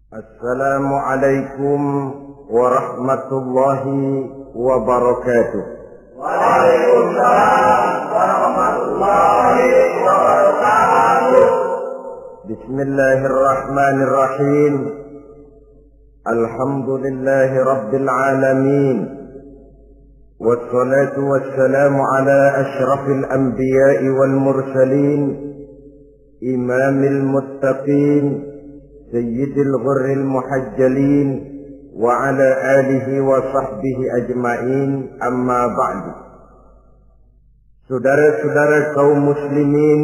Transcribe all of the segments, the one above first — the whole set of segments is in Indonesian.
Assalamualaikum warahmatullahi wabarakatuh. Waalaikumsalam warahmatullahi wabarakatuh. Bismillahirrahmanirrahim. Alhamdulillahi rabbil alamin. Wassalatu wassalamu ala ashrafil anbiya'i wal mursalin, imamil muttaqin, sayyidil ghurril muhajjalin, wa ala alihi wa sahbihi ajma'in, amma ba'du. Saudara-saudara kaum muslimin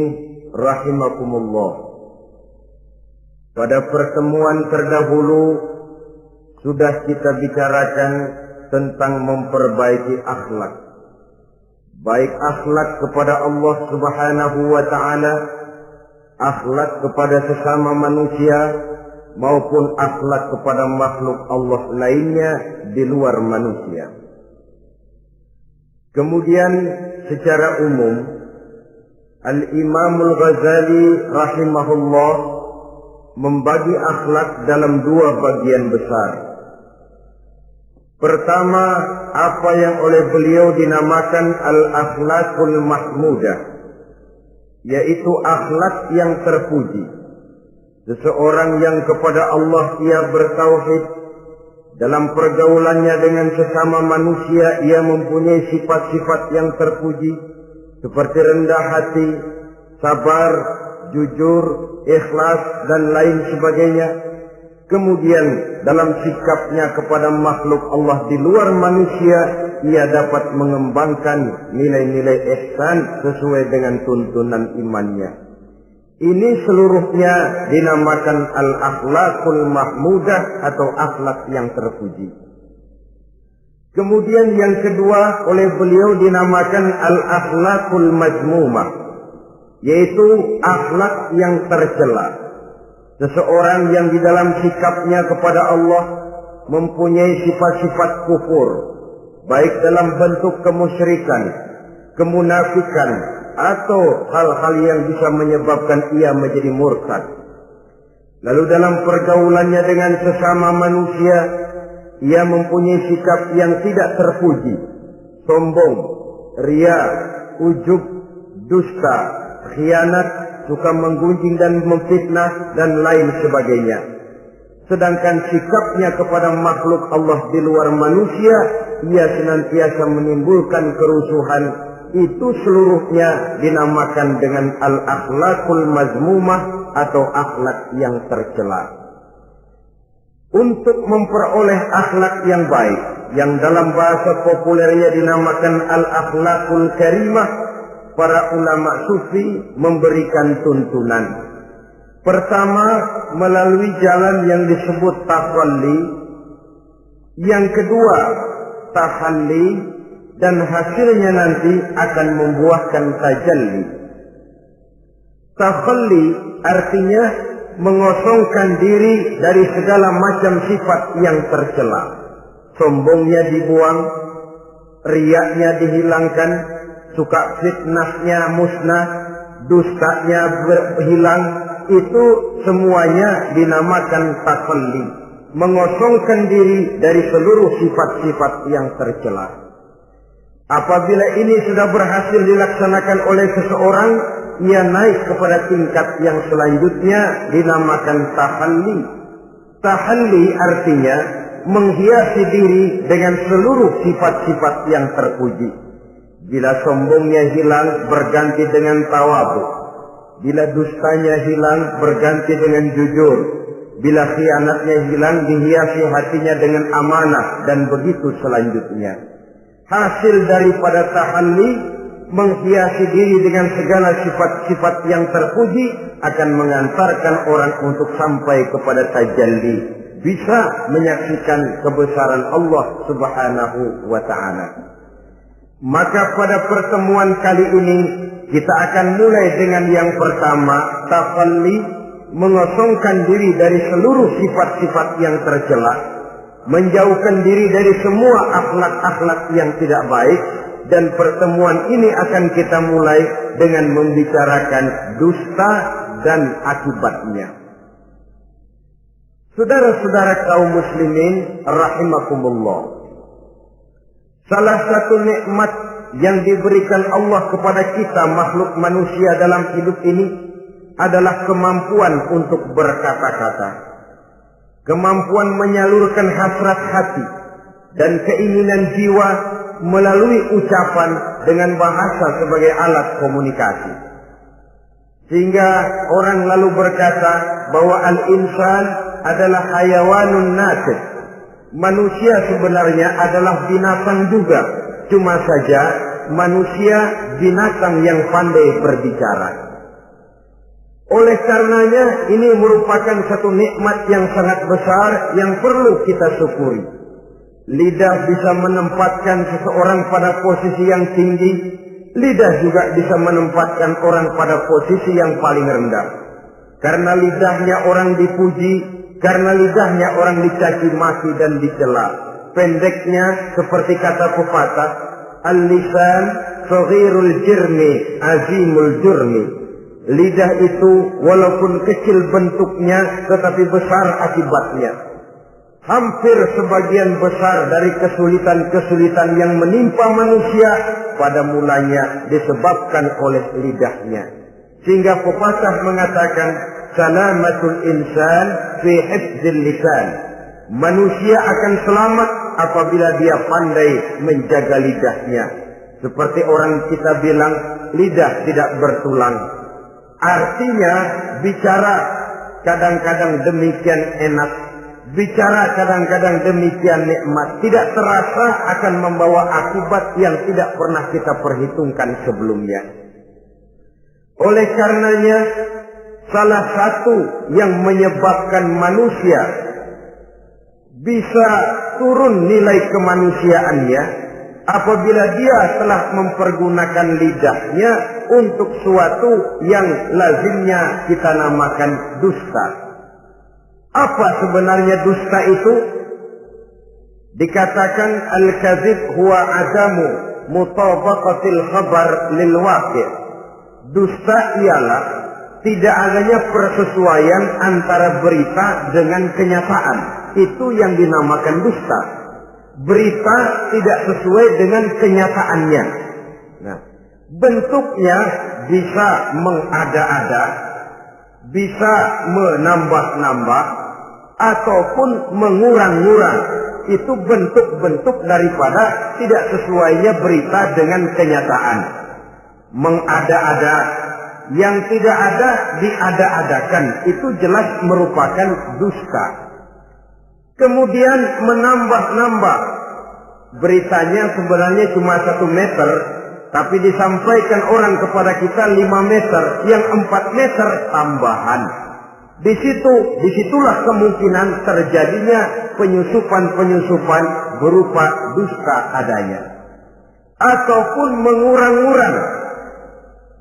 rahimakumullah, pada pertemuan terdahulu sudah kita bicarakan tentang memperbaiki akhlak, baik akhlak kepada Allah Subhanahu wa ta'ala, akhlak kepada sesama manusia, maupun akhlak kepada makhluk Allah lainnya di luar manusia. Kemudian secara umum Al-Imamul Ghazali rahimahullah membagi akhlak dalam dua bagian besar. Pertama, apa yang oleh beliau dinamakan al-akhlakul mahmudah, yaitu akhlak yang terpuji. Seseorang yang kepada Allah ia bertauhid, dalam pergaulannya dengan sesama manusia ia mempunyai sifat-sifat yang terpuji, seperti rendah hati, sabar, jujur, ikhlas, dan lain sebagainya. Kemudian dalam sikapnya kepada makhluk Allah di luar manusia, ia dapat mengembangkan nilai-nilai ihsan sesuai dengan tuntunan imannya. Ini seluruhnya dinamakan al-akhlakul mahmudah atau akhlak yang terpuji. Kemudian yang kedua oleh beliau dinamakan al-akhlakul majmumah, yaitu akhlak yang tercela. Seseorang yang di dalam sikapnya kepada Allah mempunyai sifat-sifat kufur, baik dalam bentuk kemusyrikan, kemunafikan, atau hal-hal yang bisa menyebabkan ia menjadi murtad. Lalu dalam pergaulannya dengan sesama manusia, ia mempunyai sikap yang tidak terpuji, sombong, ria, ujub, dusta, khianat, suka menggunjing dan memfitnah, dan lain sebagainya. Sedangkan sikapnya kepada makhluk Allah di luar manusia, ia senantiasa menimbulkan kerusuhan. Itu seluruhnya dinamakan dengan al-akhlakul mazmumah atau akhlak yang tercela. Untuk memperoleh akhlak yang baik, yang dalam bahasa populernya dinamakan al-akhlakul karimah, para ulama sufi memberikan tuntunan. Pertama, melalui jalan yang disebut takhalli. Yang kedua, tahalli. Dan hasilnya nanti akan membuahkan tajalli. Takhalli artinya mengosongkan diri dari segala macam sifat yang tercela. Sombongnya dibuang, riaknya dihilangkan, suka fitnahnya musnah, dustanya berhilang. Itu semuanya dinamakan takhalli, mengosongkan diri dari seluruh sifat-sifat yang tercela. Apabila ini sudah berhasil dilaksanakan oleh seseorang, ia naik kepada tingkat yang selanjutnya dinamakan tahalli. Tahalli artinya menghiasi diri dengan seluruh sifat-sifat yang terpuji. Bila sombongnya hilang, berganti dengan tawadhu. Bila dustanya hilang, berganti dengan jujur. Bila khianatnya hilang, dihiasi hatinya dengan amanah, dan begitu selanjutnya. Hasil daripada tahalli, menghiasi diri dengan segala sifat-sifat yang terpuji, akan mengantarkan orang untuk sampai kepada tajalli, bisa menyaksikan kebesaran Allah Subhanahu wa ta'ala. Maka pada pertemuan kali ini kita akan mulai dengan yang pertama, tahalli, mengosongkan diri dari seluruh sifat-sifat yang tercela, menjauhkan diri dari semua akhlak-akhlak yang tidak baik. Dan pertemuan ini akan kita mulai dengan membicarakan dusta dan akibatnya. Saudara-saudara kaum muslimin rahimakumullah. Salah satu nikmat yang diberikan Allah kepada kita makhluk manusia dalam hidup ini adalah kemampuan untuk berkata-kata. Kemampuan menyalurkan hasrat hati dan keinginan jiwa melalui ucapan dengan bahasa sebagai alat komunikasi. Sehingga orang lalu berkata bahwa al-insan adalah hayawanun natiq. Manusia sebenarnya adalah binatang juga. Cuma saja manusia binatang yang pandai berbicara. Oleh karenanya ini merupakan satu nikmat yang sangat besar yang perlu kita syukuri. Lidah bisa menempatkan seseorang pada posisi yang tinggi. Lidah juga bisa menempatkan orang pada posisi yang paling rendah. Karena lidahnya orang dipuji, karena lidahnya orang dicaci maki dan dicela. Pendeknya seperti kata pepatah, al-lisan saghirul jirmi azimul jurmi. Lidah itu walaupun kecil bentuknya tetapi besar akibatnya. Hampir sebagian besar dari kesulitan-kesulitan yang menimpa manusia pada mulanya disebabkan oleh lidahnya. Sehingga pepatah mengatakan salamatul insan fi hifdzil lisan. Manusia akan selamat apabila dia pandai menjaga lidahnya. Seperti orang kita bilang lidah tidak bertulang. Artinya bicara kadang-kadang demikian enak, bicara kadang-kadang demikian nikmat, tidak terasa akan membawa akibat yang tidak pernah kita perhitungkan sebelumnya. Oleh karenanya salah satu yang menyebabkan manusia bisa turun nilai kemanusiaannya apabila dia telah mempergunakan lidahnya untuk suatu yang lazimnya kita namakan dusta. Apa sebenarnya dusta itu? Dikatakan al-kadzib huwa adamu mutabaqatil khabar lil waqi'. Dusta ialah tidak adanya persesuaian antara berita dengan kenyataan. Itu yang dinamakan dusta. Berita tidak sesuai dengan kenyataannya. Nah, bentuknya bisa mengada-ada, bisa menambah-nambah, ataupun mengurang-ngurang. Itu bentuk-bentuk daripada tidak sesuainya berita dengan kenyataan. Mengada-ada, yang tidak ada diada-adakan, itu jelas merupakan dusta. Kemudian menambah-nambah, beritanya sebenarnya cuma 1 meter, tapi disampaikan orang kepada kita 5 meter, yang 4 meter tambahan. Disitulah kemungkinan terjadinya penyusupan-penyusupan berupa dusta adanya. Ataupun mengurang-urang.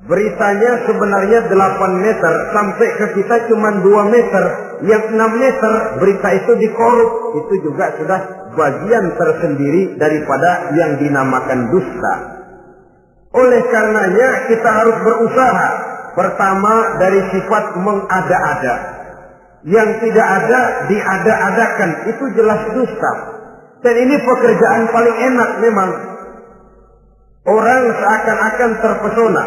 Beritanya sebenarnya 8 meter, sampai ke kita cuma 2 meter. Yang 6 meter berita itu dikorup. Itu juga sudah bagian tersendiri daripada yang dinamakan dusta. Oleh karenanya kita harus berusaha. Pertama dari sifat mengada-ada. Yang tidak ada diada-adakan, itu jelas dusta. Dan ini pekerjaan paling enak memang. Orang seakan-akan terpesona.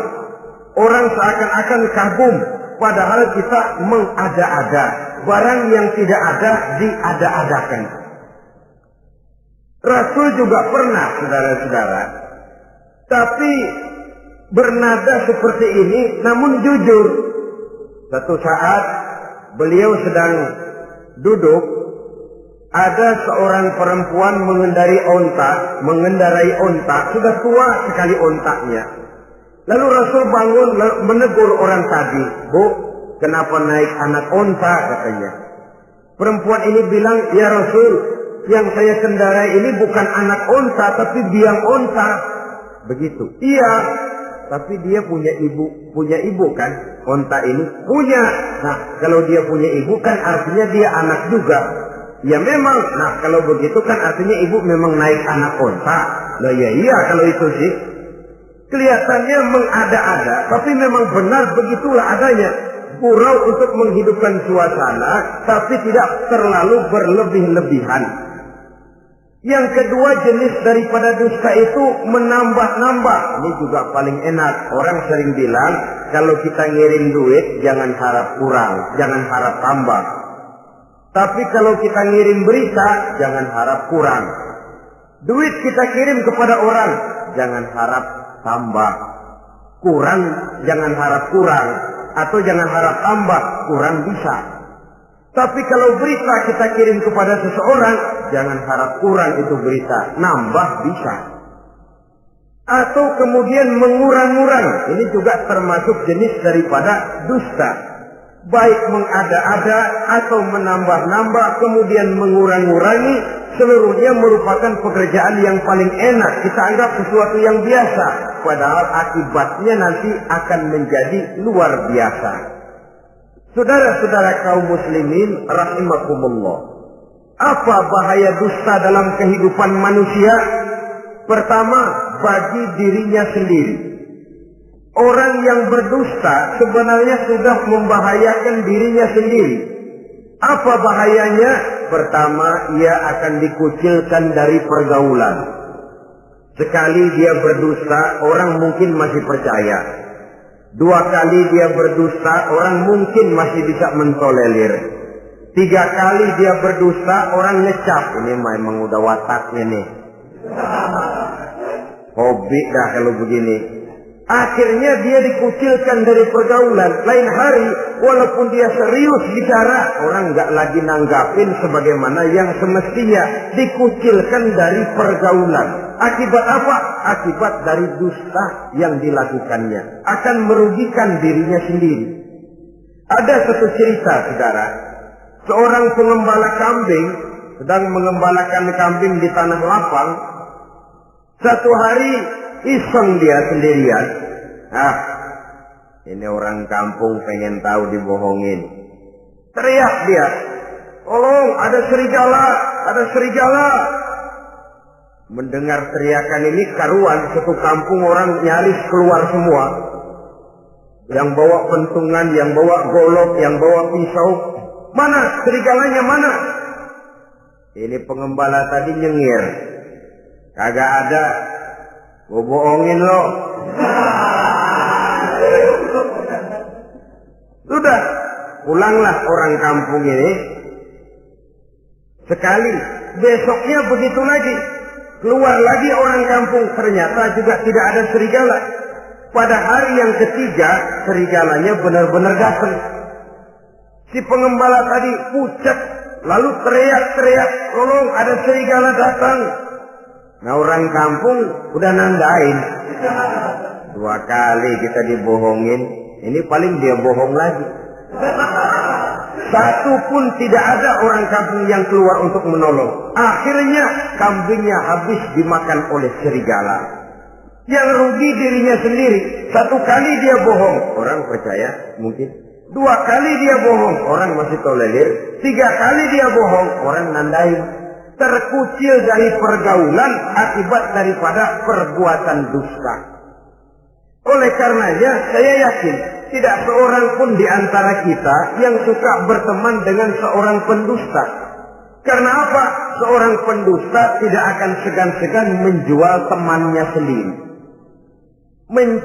Orang seakan-akan kagum. Padahal kita mengada-ada. Barang yang tidak ada diada-adakan. Rasul juga pernah, saudara-saudara. Tapi bernada seperti ini, namun jujur. Satu saat beliau sedang duduk, ada seorang perempuan mengendarai onta, sudah tua sekali ontaknya. Lalu Rasul bangun menegur orang tadi, "Bu, kenapa naik anak onta?" katanya. Perempuan ini bilang, "Ya Rasul, yang saya kendarai ini bukan anak onta, tapi biang onta." Begitu. "Iya, tapi dia punya ibu kan? Onta ini punya. Nah, kalau dia punya ibu kan artinya dia anak juga." "Ya memang. Nah, kalau begitu kan artinya ibu memang naik anak onta." "Lah ya iya kalau itu sih." Kelihatannya mengada-ada, tapi memang benar begitulah adanya. gurau untuk menghidupkan suasana, tapi tidak terlalu berlebih-lebihan. Yang kedua jenis daripada dusta itu menambah-nambah. Ini juga paling enak. Orang sering bilang, kalau kita ngirim duit, jangan harap kurang, jangan harap tambah. Tapi kalau kita ngirim berita, jangan harap kurang. Duit kita kirim kepada orang, jangan harap tambah. Kurang, jangan harap kurang. Atau jangan harap tambah, kurang bisa. Tapi kalau berita kita kirim kepada seseorang, jangan harap kurang itu berita, nambah bisa. Atau kemudian mengurang-urang, ini juga termasuk jenis daripada dusta. Baik mengada-ada atau menambah-nambah, kemudian mengurang-urangi, seluruhnya merupakan pekerjaan yang paling enak. Kita anggap sesuatu yang biasa, padahal akibatnya nanti akan menjadi luar biasa. Saudara-saudara kaum muslimin rahimakumullah. Apa bahaya dusta dalam kehidupan manusia? Pertama, bagi dirinya sendiri. Orang yang berdusta sebenarnya sudah membahayakan dirinya sendiri. Apa bahayanya? Pertama, ia akan dikucilkan dari pergaulan. Sekali dia berdusta, orang mungkin masih percaya. 2 kali dia berdusta, orang mungkin masih bisa mentolerir. 3 kali dia berdusta, orang ngecap. Ini memang udah wataknya nih. Hobi dah kalau begini. Akhirnya dia dikucilkan dari pergaulan. Lain hari, walaupun dia serius bicara, orang nggak lagi nanggapin sebagaimana yang semestinya. Dikucilkan dari pergaulan. Akibat apa? Akibat dari dusta yang dilakukannya. Akan merugikan dirinya sendiri. Ada satu cerita, saudara. Seorang pengembala kambing sedang mengembalakan kambing di tanah lapang. Satu hari iseng dia sendirian. Ini orang kampung pengen tahu dibohongin. Teriak dia, tolong ada serigala, ada serigala. Mendengar teriakan ini karuan, satu kampung orang nyaris keluar semua. Yang bawa pentungan, yang bawa golok, yang bawa pisau. Mana serigalanya mana? Ini pengembala tadi nyengir. Kagak ada. Gua bohongin lo. Sudah, pulanglah orang kampung ini. Sekali, besoknya begitu lagi. Keluar lagi orang kampung, ternyata juga tidak ada serigala. Pada hari yang ketiga, serigalanya benar-benar datang. Si pengembala tadi pucat, lalu teriak-teriak, tolong ada serigala datang. Nah orang kampung udah nandain. 2 kali kita dibohongin, ini paling dia bohong lagi. Satu pun tidak ada orang kampung yang keluar untuk menolong. Akhirnya kambingnya habis dimakan oleh serigala. Yang rugi dirinya sendiri. 1 kali dia bohong, orang percaya mungkin. 2 kali dia bohong, orang masih tolerir. 3 kali dia bohong, orang nandain. Terkucil dari pergaulan akibat daripada perbuatan dusta. Oleh karenanya saya yakin tidak seorang pun di antara kita yang suka berteman dengan seorang pendusta. Karena apa? Seorang pendusta tidak akan segan-segan menjual temannya sendiri.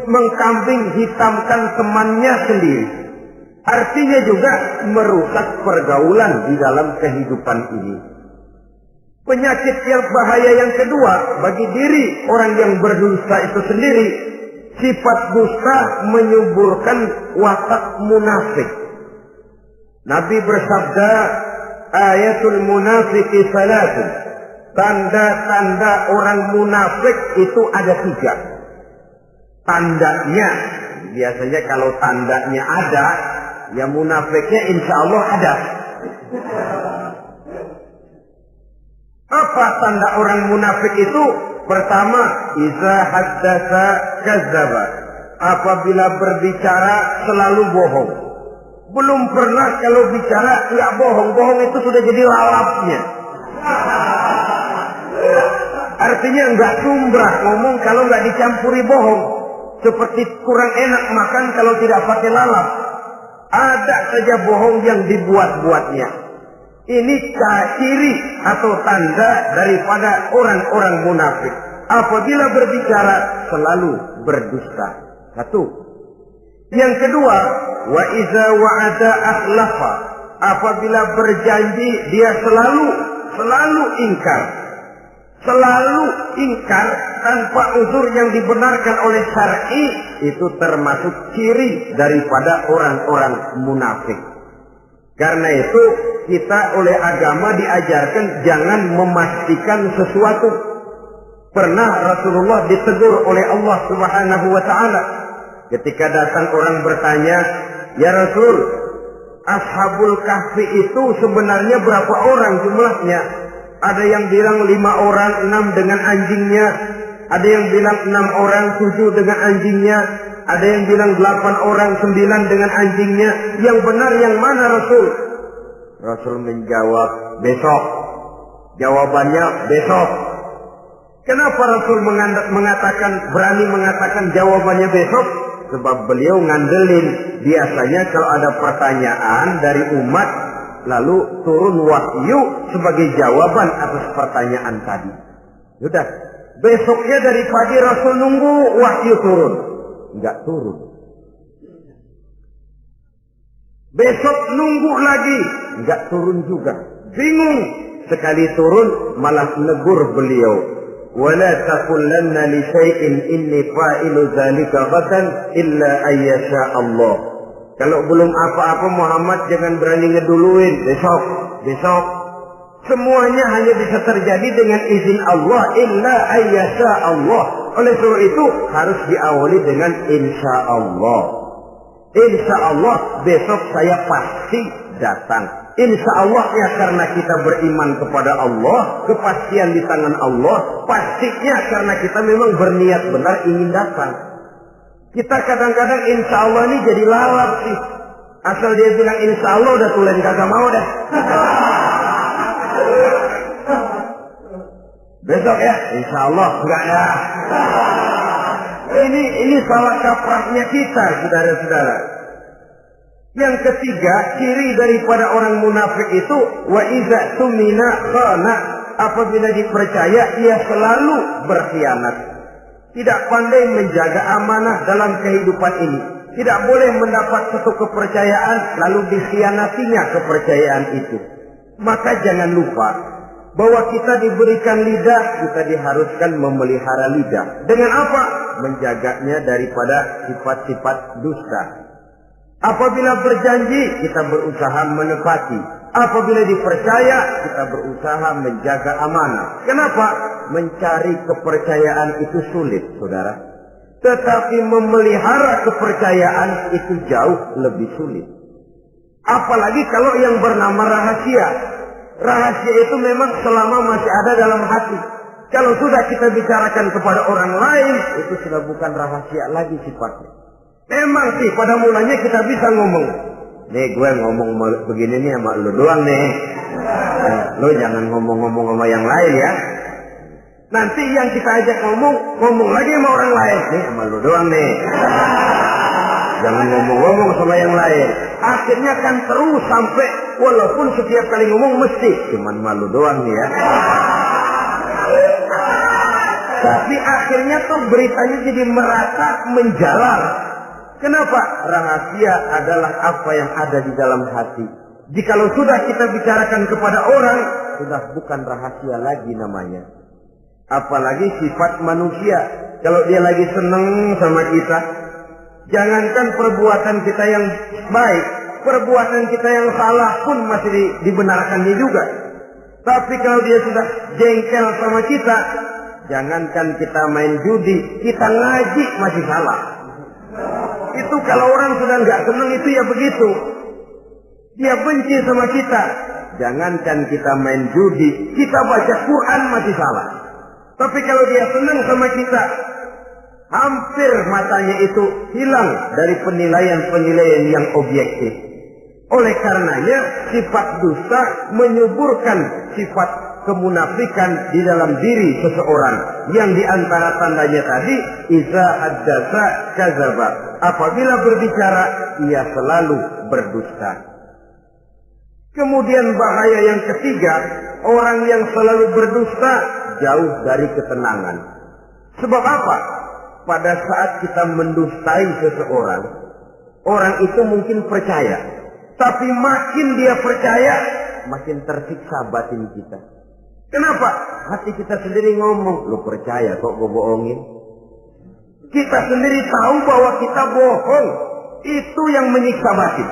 Mengkambing hitamkan temannya sendiri. Artinya juga merusak pergaulan di dalam kehidupan ini. Penyakit yang bahaya yang kedua bagi diri orang yang berdusta itu sendiri, sifat dusta menyuburkan watak munafik. Nabi bersabda, ayatul munafiki salatun. Tanda-tanda orang munafik itu ada 3. Tandanya, biasanya kalau tandanya ada, ya munafiknya insya Allah ada. Apa tanda orang munafik itu? Pertama, iza haddatsa kadzdzaba. Apabila berbicara selalu bohong. Belum pernah kalau bicara tidak bohong. Bohong itu sudah jadi lalapnya. Artinya enggak sumbrah ngomong kalau enggak dicampuri bohong. Seperti kurang enak makan kalau tidak pakai lalap. Ada saja bohong yang dibuat-buatnya. Ini ciri atau tanda daripada orang-orang munafik. Apabila berbicara selalu berdusta. Satu. Yang kedua, wa iza wa'ada akhlafa. Apabila berjanji dia selalu ingkar. Selalu ingkar tanpa uzur yang dibenarkan oleh syar'i, itu termasuk ciri daripada orang-orang munafik. Karena itu kita oleh agama diajarkan jangan memastikan sesuatu. Pernah Rasulullah ditegur oleh Allah Subhanahu wa taala ketika datang orang bertanya, "Ya Rasul, Ashabul Kahfi itu sebenarnya berapa orang jumlahnya?" Ada yang bilang 5 orang, 6 dengan anjingnya. Ada yang bilang 6 orang, 7 dengan anjingnya. Ada yang bilang 8 orang, 9 dengan anjingnya. Yang benar yang mana Rasul? Rasul menjawab, besok. Jawabannya besok. Kenapa Rasul berani mengatakan jawabannya besok? Sebab beliau ngandelin. Biasanya kalau ada pertanyaan dari umat, lalu turun wahyu sebagai jawaban atas pertanyaan tadi. Sudah, besoknya dari pagi Rasul nunggu wahyu turun. Enggak turun. Besok nunggu lagi, enggak turun juga. Bingung. Sekali turun malah negur beliau. Wala taqulanna li syai'in inni fa'ilu dzalika ghadan illa ayyasha Allah. Kalau belum apa-apa Muhammad jangan berani ngeduluin. Besok. Semuanya hanya bisa terjadi dengan izin Allah. Illa ayyasha Allah. Oleh sebab itu harus diawali dengan insya Allah. Insya Allah besok saya pasti datang. Insya Allah ya, karena kita beriman kepada Allah. Kepastian di tangan Allah. Pastinya karena kita memang berniat benar ingin datang. Kita kadang-kadang insya Allah ini jadi lalap sih. Asal dia bilang insya Allah udah tulen kagak mau dah. Besok ya, insya Allah enggak ya. Ini salah kaprahnya kita, saudara-saudara. Yang ketiga, ciri daripada orang munafik itu wa iza tumina khana. Apabila dipercaya ia selalu berkhianat. Tidak pandai menjaga amanah dalam kehidupan ini. Tidak boleh mendapat satu kepercayaan lalu dikhianatinya kepercayaan itu. Maka jangan lupa bahwa kita diberikan lidah, kita diharuskan memelihara lidah. Dengan apa? Menjaganya daripada sifat-sifat dusta. Apabila berjanji, kita berusaha menepati. Apabila dipercaya, kita berusaha menjaga amanah. Kenapa? Mencari kepercayaan itu sulit, saudara. Tetapi memelihara kepercayaan itu jauh lebih sulit. Apalagi kalau yang bernama rahasia. Rahasia itu memang selama masih ada dalam hati. Kalau sudah kita bicarakan kepada orang lain, itu sudah bukan rahasia lagi sifatnya. Memang sih pada mulanya kita bisa ngomong. Nih gue ngomong begini nih sama lu doang nih. Lu jangan ngomong-ngomong sama yang lain ya. Nanti yang kita ajak ngomong lagi sama orang lain. Nih sama lu doang nih. Jangan ngomong-ngomong sama yang lain. Akhirnya kan terus sampai walaupun setiap kali ngomong mesti cuman malu doang nih ya. Tapi akhirnya tuh beritanya jadi merata menjalar. Kenapa? Rahasia adalah apa yang ada di dalam hati. Jikalau sudah kita bicarakan kepada orang, sudah bukan rahasia lagi namanya. Apalagi sifat manusia. Kalau dia lagi seneng sama kita, jangankan perbuatan kita yang baik, perbuatan kita yang salah pun masih dibenarkannya juga. Tapi kalau dia sudah jengkel sama kita, jangankan kita main judi, kita ngaji masih salah. Itu kalau orang sudah nggak senang itu ya begitu. Dia benci sama kita. Jangankan kita main judi, kita baca Quran masih salah. Tapi kalau dia senang sama kita, hampir matanya itu hilang dari penilaian-penilaian yang objektif. Oleh karenanya sifat dusta menyuburkan sifat kemunafikan di dalam diri seseorang. Yang diantara tandanya tadi, iza haddasa kadzaba. Apabila berbicara, ia selalu berdusta. Kemudian bahaya yang ketiga, orang yang selalu berdusta jauh dari ketenangan. Sebab apa? Pada saat kita mendustai seseorang, orang itu mungkin percaya. Tapi makin dia percaya, makin tersiksa batin kita. Kenapa? Hati kita sendiri ngomong, lu percaya kok gue bohongin? Kita sendiri tahu bahwa kita bohong. Itu yang menyiksa batin.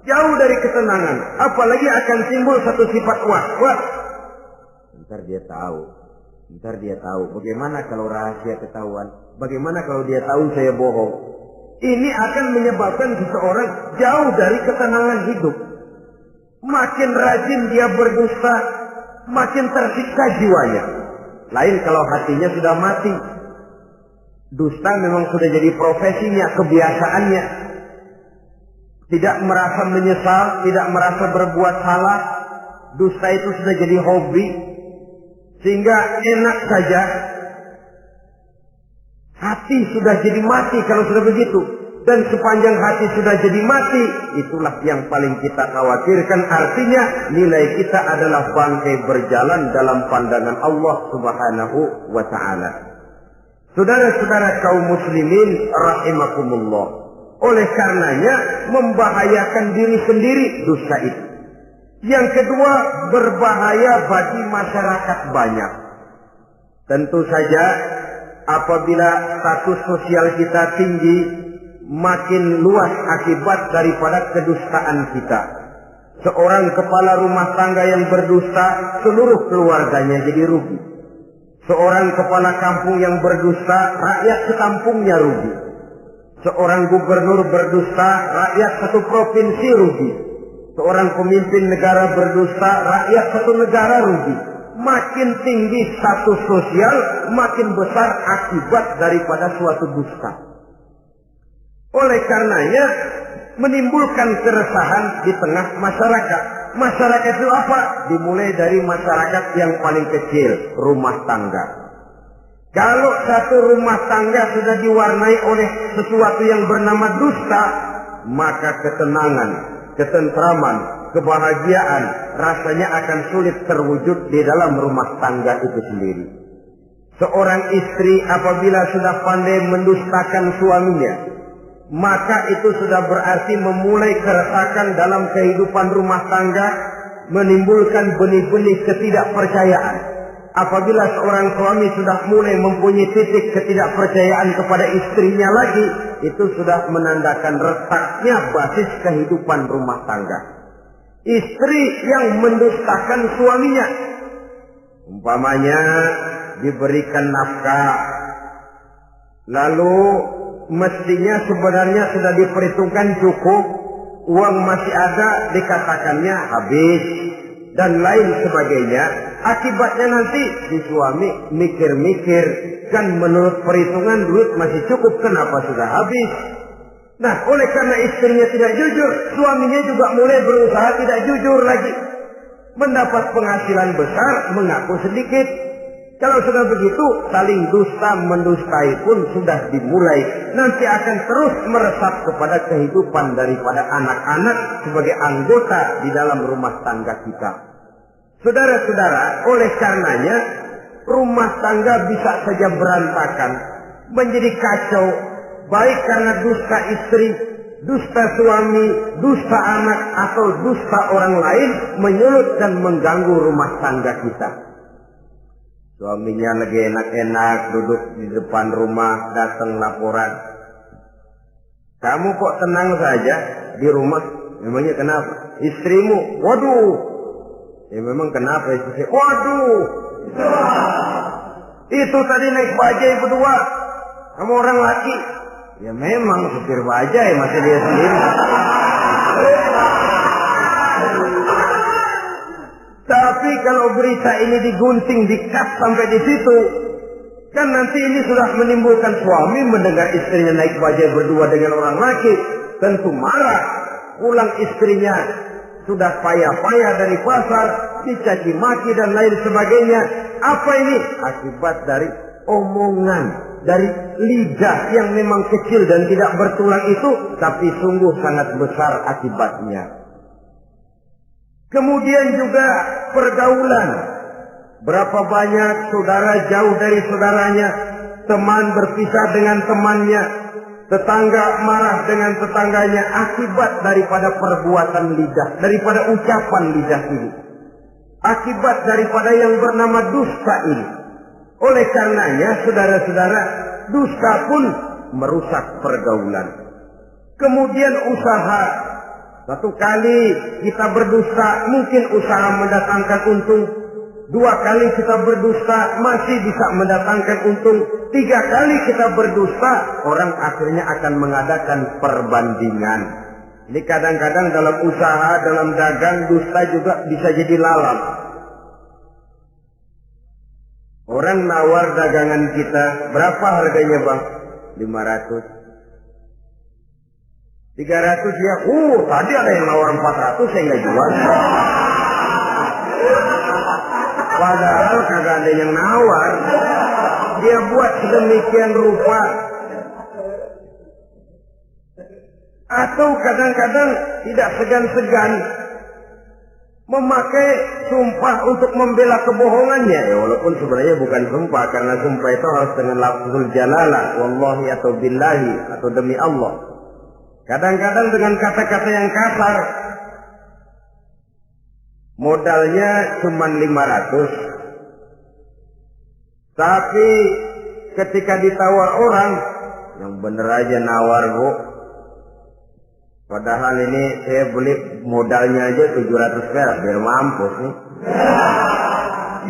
Jauh dari ketenangan. Apalagi akan timbul satu sifat was-was. Ntar dia tahu. Bagaimana kalau rahasia ketahuan? Bagaimana kalau dia tahu saya bohong? Ini akan menyebabkan seseorang jauh dari ketenangan hidup. Makin rajin dia berdusta, makin tersiksa jiwanya. Lain kalau hatinya sudah mati. Dusta memang sudah jadi profesinya, kebiasaannya. Tidak merasa menyesal, tidak merasa berbuat salah. Dusta itu sudah jadi hobi. Sehingga enak saja. Hati sudah jadi mati kalau sudah begitu. Dan sepanjang hati sudah jadi mati, itulah yang paling kita khawatirkan. Artinya nilai kita adalah bangkai berjalan dalam pandangan Allah Subhanahu wa ta'ala. Saudara-saudara kaum muslimin rahimakumullah. Oleh karenanya membahayakan diri sendiri dusta itu. Yang kedua, berbahaya bagi masyarakat banyak. Tentu saja apabila status sosial kita tinggi, makin luas akibat daripada kedustaan kita. Seorang kepala rumah tangga yang berdusta, seluruh keluarganya jadi rugi. Seorang kepala kampung yang berdusta, rakyat sekampungnya rugi. Seorang gubernur berdusta, rakyat satu provinsi rugi. Seorang pemimpin negara berdusta, rakyat satu negara rugi. Makin tinggi status sosial, makin besar akibat daripada suatu dusta. Oleh karenanya, menimbulkan keresahan di tengah masyarakat. Masyarakat itu apa? Dimulai dari masyarakat yang paling kecil, rumah tangga. Kalau satu rumah tangga sudah diwarnai oleh sesuatu yang bernama dusta, maka ketenangan, ketentraman, kebahagiaan rasanya akan sulit terwujud di dalam rumah tangga itu sendiri. Seorang istri apabila sudah pandai mendustakan suaminya, maka itu sudah berarti memulai keresakan dalam kehidupan rumah tangga, menimbulkan benih-benih ketidakpercayaan. Apabila seorang suami sudah mulai mempunyai titik ketidakpercayaan kepada istrinya lagi, itu sudah menandakan retaknya basis kehidupan rumah tangga. Istri yang mendustakan suaminya, umpamanya diberikan nafkah, lalu mestinya sebenarnya sudah diperhitungkan cukup, uang masih ada, dikatakannya habis, dan lain sebagainya. Akibatnya nanti si suami mikir-mikir, kan menurut perhitungan duit masih cukup, kenapa sudah habis? Nah, oleh karena istrinya tidak jujur, suaminya juga mulai berusaha tidak jujur lagi. Mendapat penghasilan besar, mengaku sedikit. Kalau sudah begitu, saling dusta mendustai pun sudah dimulai. Nanti akan terus meresap kepada kehidupan daripada anak-anak sebagai anggota di dalam rumah tangga kita. Saudara-saudara, oleh karenanya rumah tangga bisa saja berantakan, menjadi kacau, baik karena dusta istri, dusta suami, dusta anak, atau dusta orang lain menyulut dan mengganggu rumah tangga kita. Suaminya lagi enak-enak duduk di depan rumah, datang laporan. Kamu kok tenang saja di rumah? Memangnya kenapa? Istrimu, waduh. Ya memang kenapa istri? Waduh. Itu tadi naik bajai berdua. Kamu orang laki. Ya memang supir bajai, masih dia sendiri. Tapi kalau berita ini digunting, dikat sampai di situ, kan nanti ini sudah menimbulkan suami mendengar istrinya naik bajai berdua dengan orang laki, tentu marah. Pulang istrinya sudah payah-payah dari pasar, dicaci maki dan lain sebagainya. Apa ini? Akibat dari omongan, dari lidah yang memang kecil dan tidak bertulang itu, tapi sungguh sangat besar akibatnya. Kemudian juga pergaulan. Berapa banyak saudara jauh dari saudaranya, teman berpisah dengan temannya, tetangga marah dengan tetangganya akibat daripada perbuatan lidah, daripada ucapan lidah ini. Akibat daripada yang bernama dusta ini. Oleh karenanya, saudara-saudara, dusta pun merusak pergaulan. Kemudian usaha. Satu kali kita berdusta, mungkin usaha mendatangkan untung. 2 kali kita berdusta, masih bisa mendatangkan untung. 3 kali kita berdusta, orang akhirnya akan mengadakan perbandingan. Ini kadang-kadang dalam usaha, dalam dagang, dusta juga bisa jadi lalat. Orang nawar dagangan kita, berapa harganya bang? 500. 300 ya, tadi ada yang nawar 400, saya nggak jual. Padahal kagak ada yang nawar. Dia buat sedemikian rupa. Atau kadang-kadang tidak segan-segan memakai sumpah untuk membela kebohongannya. Ya, walaupun sebenarnya bukan sumpah, karena sumpah itu harus dengan lafzul jalalah, wallahi atau billahi, atau demi Allah. Kadang-kadang dengan kata-kata yang kasar. Modalnya cuma 500. Tapi ketika ditawar orang, yang bener aja nawar bu. Padahal ini saya beli modalnya aja 700 perak biar mampus nih.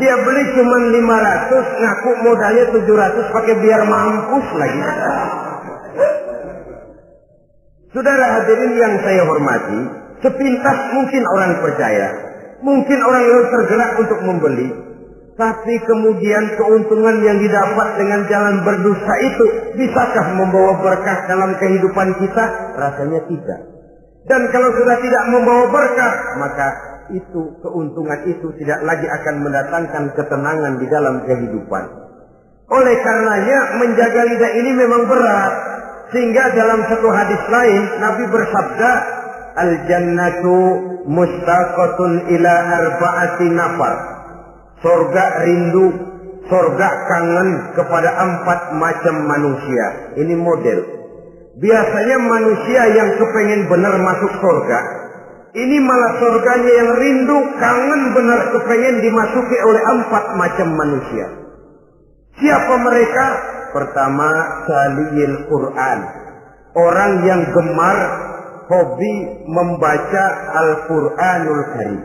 Dia beli cuma 500, ngaku modalnya 700 pakai biar mampus lagi. Saudara hadirin yang saya hormati, sepintas mungkin orang percaya, mungkin orang yang tergerak untuk membeli, tapi kemudian keuntungan yang didapat dengan jalan berdusta itu bisakah membawa berkah dalam kehidupan kita? Rasanya tidak. Dan kalau sudah tidak membawa berkah, maka itu keuntungan itu tidak lagi akan mendatangkan ketenangan di dalam kehidupan. Oleh karenanya menjaga lidah ini memang berat. Sehingga dalam satu hadis lain Nabi bersabda, al-jannatu mustaqatun ila arba'ati nafar. Surga rindu, surga kangen kepada 4 macam manusia. Ini model. Biasanya manusia yang kepengen benar masuk surga, ini malah surganya yang rindu, kangen benar kepengen dimasuki oleh 4 macam manusia. Siapa mereka? Pertama, saliyil Quran. Orang yang gemar, hobi membaca Al-Quranul Karim.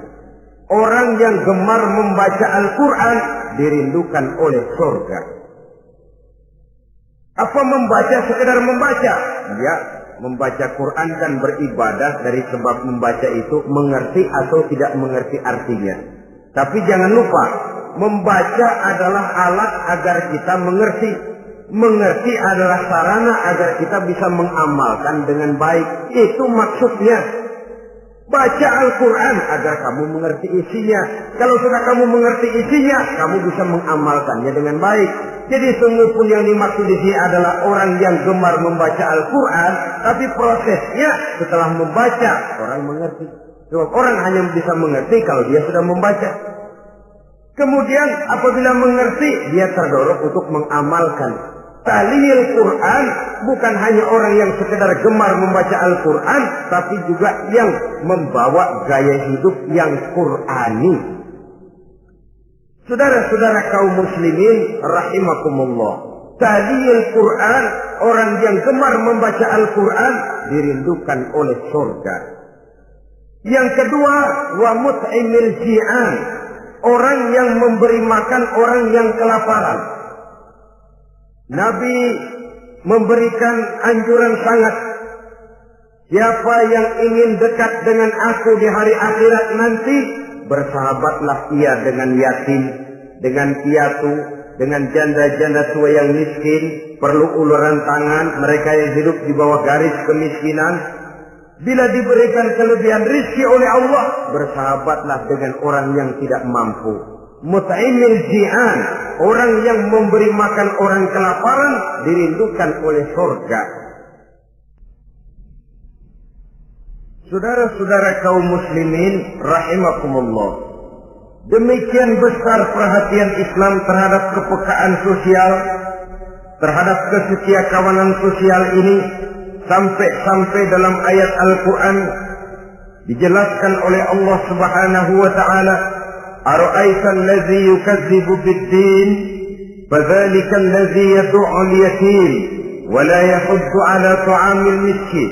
Orang yang gemar membaca Al-Quran dirindukan oleh surga. Apa membaca sekedar membaca? Ya, membaca Quran dan beribadah dari sebab membaca itu mengerti atau tidak mengerti artinya. Tapi jangan lupa, membaca adalah alat agar kita mengerti. Mengerti adalah sarana agar kita bisa mengamalkan dengan baik. Itu maksudnya. Baca Al-Quran agar kamu mengerti isinya. Kalau sudah kamu mengerti isinya, kamu bisa mengamalkannya dengan baik. Jadi sungguh pun yang dimaksud di sini adalah orang yang gemar membaca Al-Quran, tapi prosesnya setelah membaca orang mengerti. Sebab orang hanya bisa mengerti kalau dia sudah membaca. Kemudian apabila mengerti, dia terdorong untuk mengamalkan. Taliyil Quran bukan hanya orang yang sekedar gemar membaca Al-Quran, tapi juga yang membawa gaya hidup yang Qurani. Saudara-saudara kaum muslimin rahimakumullah, taliyil Quran, orang yang gemar membaca Al-Quran dirindukan oleh surga. Yang kedua, wa mut'imil ji'an, orang yang memberi makan orang yang kelaparan. Nabi memberikan anjuran sangat. Siapa yang ingin dekat dengan aku di hari akhirat nanti, bersahabatlah ia dengan yatim, dengan piatu, dengan janda-janda tua yang miskin, perlu uluran tangan, mereka yang hidup di bawah garis kemiskinan. Bila diberikan kelebihan rizki oleh Allah, bersahabatlah dengan orang yang tidak mampu. Mut'imil ji'an, orang yang memberi makan orang kelaparan dirindukan oleh surga. Saudara-saudara kaum muslimin rahimakumullah, demikian besar perhatian Islam terhadap kepekaan sosial, terhadap kesetiakawanan sosial ini, sampai dalam ayat Al-Quran dijelaskan oleh Allah Subhanahu wa ta'ala, ara'aita allazi yukadzibu bid-din fadzalika allazi yad'ul yatim wa la yahuddu 'ala ta'amil miskin.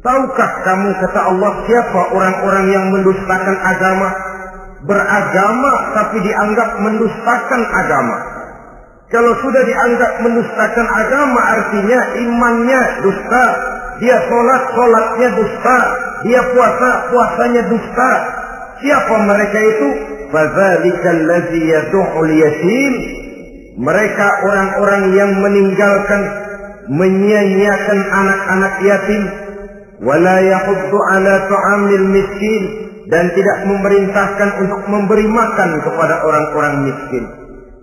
Tahukah kamu, kata Allah, siapa orang-orang yang mendustakan agama, beragama tapi dianggap mendustakan agama. Kalau sudah dianggap mendustakan agama, artinya imannya dusta, dia sholatnya dusta, dia puasanya dusta. Siapa mereka itu? Fadzalikal ladzi yad'ul yatim. Mereka orang-orang yang meninggalkan, menyia-nyiakan anak-anak yatim, wala yahuddu ala ta'amil miskin, dan tidak memerintahkan untuk memberi makan kepada orang-orang miskin.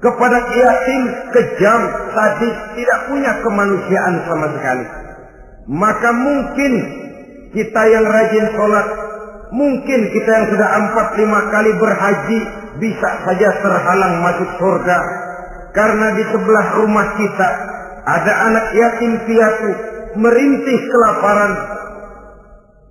Kepada yatim kejam, sadis, tidak punya kemanusiaan sama sekali. Maka mungkin kita yang rajin sholat, mungkin kita yang sudah 4-5 kali berhaji, bisa saja terhalang masuk surga. Karena di sebelah rumah kita ada anak yatim piatu, merintih kelaparan,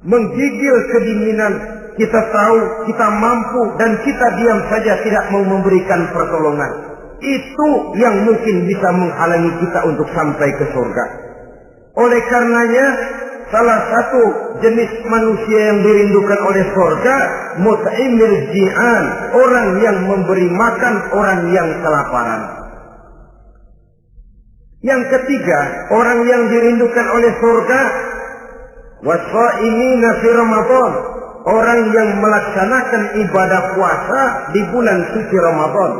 menggigil kedinginan. Kita tahu kita mampu dan kita diam saja, tidak mau memberikan pertolongan. Itu yang mungkin bisa menghalangi kita untuk sampai ke surga. Oleh karenanya, salah satu jenis manusia yang dirindukan oleh surga, mut'imil ji'an, orang yang memberi makan orang yang kelaparan. Yang ketiga, orang yang dirindukan oleh surga, wasa'imina fi Ramadan, orang yang melaksanakan ibadah puasa di bulan suci Ramadan.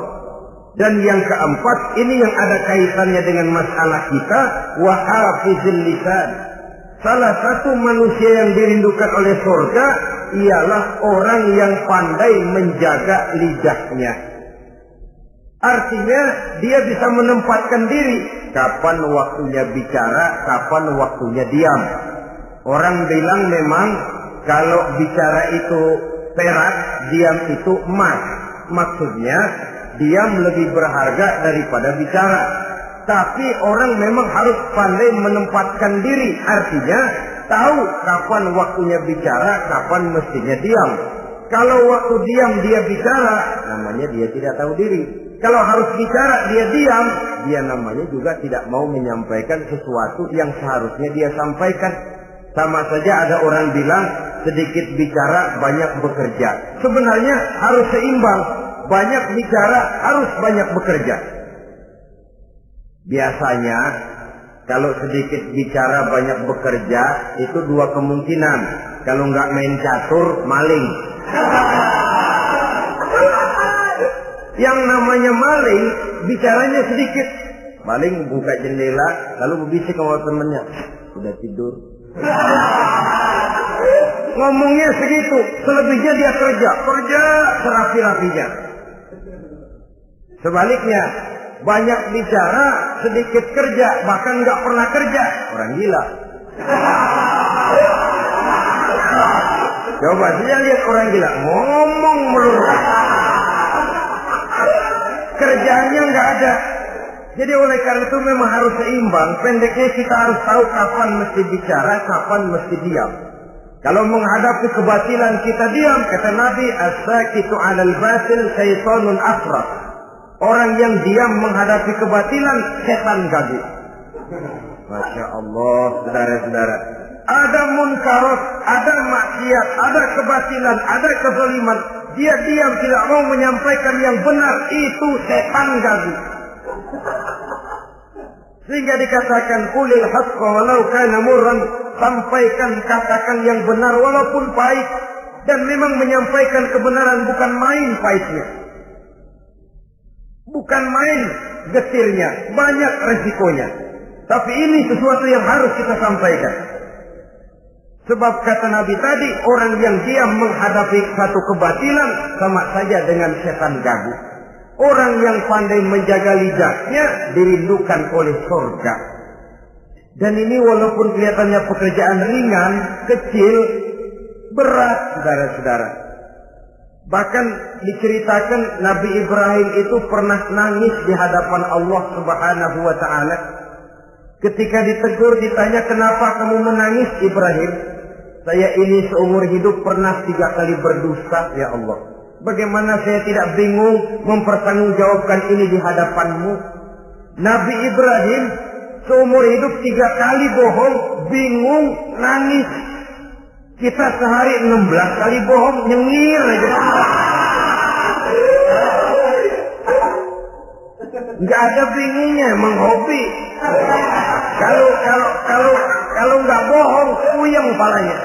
Dan yang keempat, ini yang ada kaitannya dengan masalah kita, wa hafizil lisan. Salah satu manusia yang dirindukan oleh surga ialah orang yang pandai menjaga lidahnya. Artinya dia bisa menempatkan diri, kapan waktunya bicara, kapan waktunya diam. Orang bilang memang kalau bicara itu perak, diam itu emas. Maksudnya diam lebih berharga daripada bicara. Tapi orang memang harus pandai menempatkan diri. Artinya tahu kapan waktunya bicara, kapan mestinya diam. Kalau waktu diam dia bicara, namanya dia tidak tahu diri. Kalau harus bicara dia diam, dia namanya juga tidak mau menyampaikan sesuatu yang seharusnya dia sampaikan. Sama saja ada orang bilang sedikit bicara banyak bekerja. Sebenarnya harus seimbang. Banyak bicara harus banyak bekerja. Biasanya kalau sedikit bicara banyak bekerja itu dua kemungkinan. Kalau nggak main catur, maling. Yang namanya maling, bicaranya sedikit. Maling buka jendela lalu berbisik sama temennya, udah tidur. Ngomongnya segitu, selebihnya dia kerja serapi-rapinya. Sebaliknya, banyak bicara, sedikit kerja, bahkan nggak pernah kerja, orang gila. Coba saja lihat orang gila, ngomong melulu, kerjanya nggak ada. Jadi oleh karena itu memang harus seimbang. Pendeknya kita harus tahu kapan mesti bicara, kapan mesti diam. Kalau menghadapi kebatilan kita diam, kata Nabi, as-sakitu 'alal batil syaitanun afraq. Orang yang diam menghadapi kebatilan, setan gaduh. Masya Allah, saudara-saudara. Ada munkarat, ada maksiat, ada kebatilan, ada kezaliman. Dia diam, tidak mau menyampaikan yang benar. Itu setan gaduh. Sehingga dikatakan, qulil haqqa walau kana murran. Sampaikan, katakan yang benar walaupun pahit. Dan memang menyampaikan kebenaran bukan main pahitnya. Bukan main getirnya, banyak resikonya. Tapi ini sesuatu yang harus kita sampaikan. Sebab kata Nabi tadi, orang yang diam menghadapi satu kebatilan sama saja dengan setan gaduh. Orang yang pandai menjaga lidahnya dirindukan oleh surga. Dan ini walaupun kelihatannya pekerjaan ringan, kecil, berat, saudara-saudara. Bahkan diceritakan Nabi Ibrahim itu pernah nangis di hadapan Allah Subhanahu wa Ta'ala. Ketika ditegur, ditanya, kenapa kamu menangis Ibrahim? Saya ini seumur hidup pernah 3 kali berdusta, ya Allah. Bagaimana saya tidak bingung mempertanggungjawabkan ini di hadapanmu? Nabi Ibrahim seumur hidup 3 kali bohong, bingung, nangis. Kita sehari 16 kali bohong, nyengir aja. Nggak ada bingungnya, emang hobi. Kalau nggak bohong, puyeng palanya.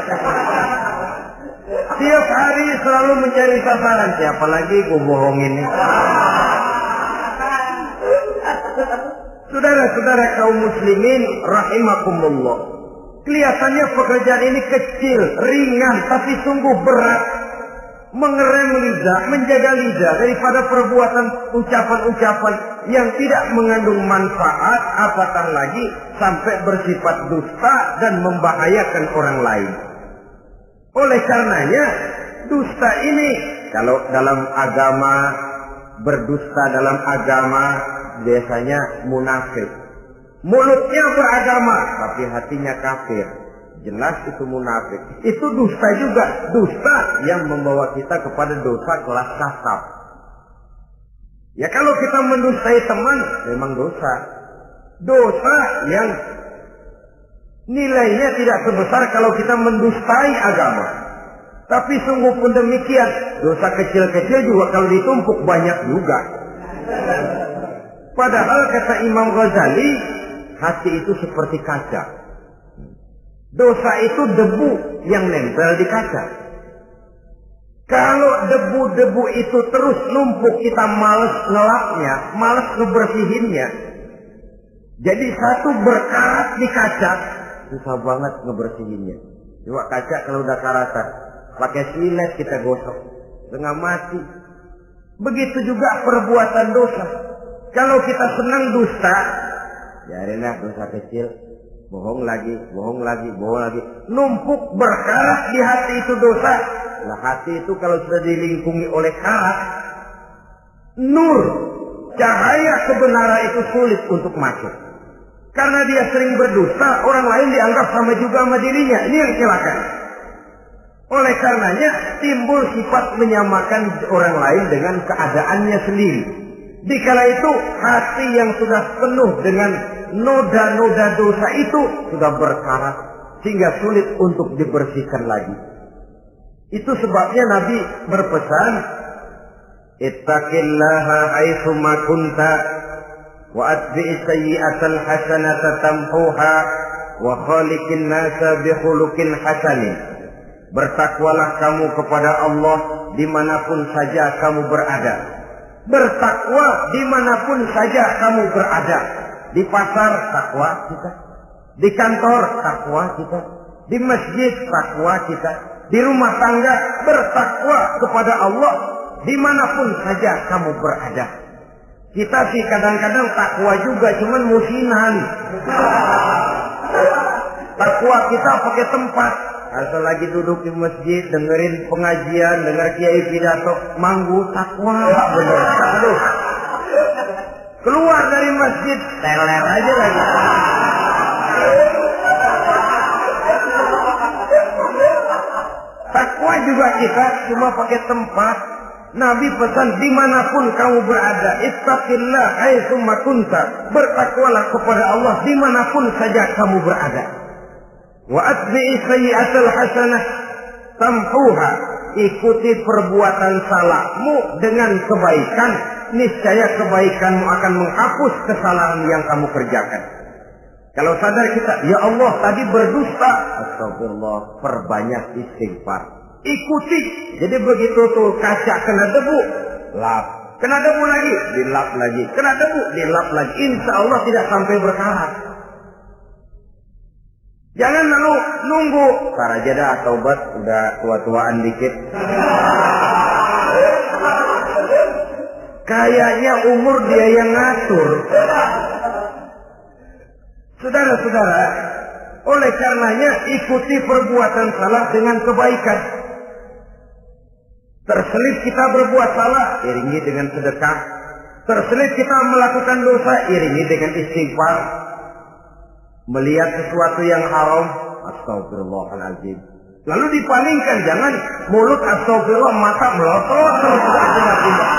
Tiap hari selalu mencari sasaran. Siapa lagi gue bohongin ini? Saudara-saudara kaum muslimin rahimakumullah. Kelihatannya pekerjaan ini kecil, ringan, tapi sungguh berat. Mengerem lidah, menjaga lidah daripada perbuatan ucapan-ucapan yang tidak mengandung manfaat, apatah lagi sampai bersifat dusta dan membahayakan orang lain. Oleh karenanya, dusta ini kalau dalam agama, berdusta dalam agama biasanya munafik. Mulutnya beragama, tapi hatinya kafir. Jelas itu munafik. Itu dusta juga. Dusta yang membawa kita kepada dosa kelas kasar. Ya kalau kita mendustai teman, memang dosa. Dosa yang nilainya tidak sebesar kalau kita mendustai agama. Tapi sungguh pun demikian, dosa kecil-kecil juga kalau ditumpuk banyak juga. Padahal kata Imam Ghazali, hati itu seperti kaca. Dosa itu debu yang nempel di kaca. Kalau debu-debu itu terus numpuk, kita malas ngelapnya, malas ngebersihinnya. Jadi satu berkarat di kaca, susah banget ngebersihinnya. Coba kaca kalau udah karatan, pakai silet kita gosok, setengah mati. Begitu juga perbuatan dosa. Kalau kita senang dusta, biarinlah dosa kecil. Bohong lagi, bohong lagi, bohong lagi. Numpuk berkarat di hati itu dosa. Nah hati itu kalau sudah dilingkungi oleh karat, nur, cahaya kebenaran itu sulit untuk masuk. Karena dia sering berdusta, orang lain dianggap sama juga sama dirinya. Ini yang celaka. Oleh karenanya timbul sifat menyamakan orang lain dengan keadaannya sendiri. Dikala itu hati yang sudah penuh dengan noda-noda dosa itu sudah berkarat sehingga sulit untuk dibersihkan lagi. Itu sebabnya Nabi berpesan, ittaqillaha haitsu ma kunta wa atbi'is sayyi'atal hasanata tamhuha wa khaliqin nasa bi khuluqin hasanin. Bertakwalah kamu kepada Allah dimanapun saja kamu berada. Bertakwa dimanapun saja kamu berada. Di pasar takwa kita, di kantor takwa kita, di masjid takwa kita, di rumah tangga bertakwa kepada Allah dimanapun saja kamu berada. Kita sih kadang-kadang takwa juga, cuman musinan. Takwa kita pakai tempat. Asal lagi duduk di masjid, dengerin pengajian, denger kiai pidato, manggu takwa, bener. Aduh. Keluar dari masjid, teler aja lagi. Takwa juga kita cuma pakai tempat. Nabi pesan dimanapun kamu berada, ittaqillah haitsu ma kunta. Bertakwalah kepada Allah dimanapun saja kamu berada. Wa atbi'is sayyi'atal hasanah tamhuha. Ikuti perbuatan salahmu dengan kebaikan, niscaya kebaikanmu akan menghapus kesalahan yang kamu kerjakan. Kalau sadar kita, ya Allah tadi berdusta, astagfirullah, perbanyak istighfar. Ikuti. Jadi begitu tuh kaca kena debu, lap. Kena debu lagi, dilap lagi. Kena debu, dilap lagi. Insya Allah tidak sampai berkarat. Jangan lalu nunggu. Ntar aja dah taubat, udah tua-tuaan dikit. Kayaknya umur dia yang ngatur. Saudara-saudara, oleh karenanya ikuti perbuatan salah dengan kebaikan. Terselip kita berbuat salah, iringi dengan sedekah. Terselip kita melakukan dosa, iringi dengan istighfar. Melihat sesuatu yang haram, astagfirullahaladzim. Lalu dipalingkan, jangan mulut astagfirullah, mata melotot terus pindah-pindah.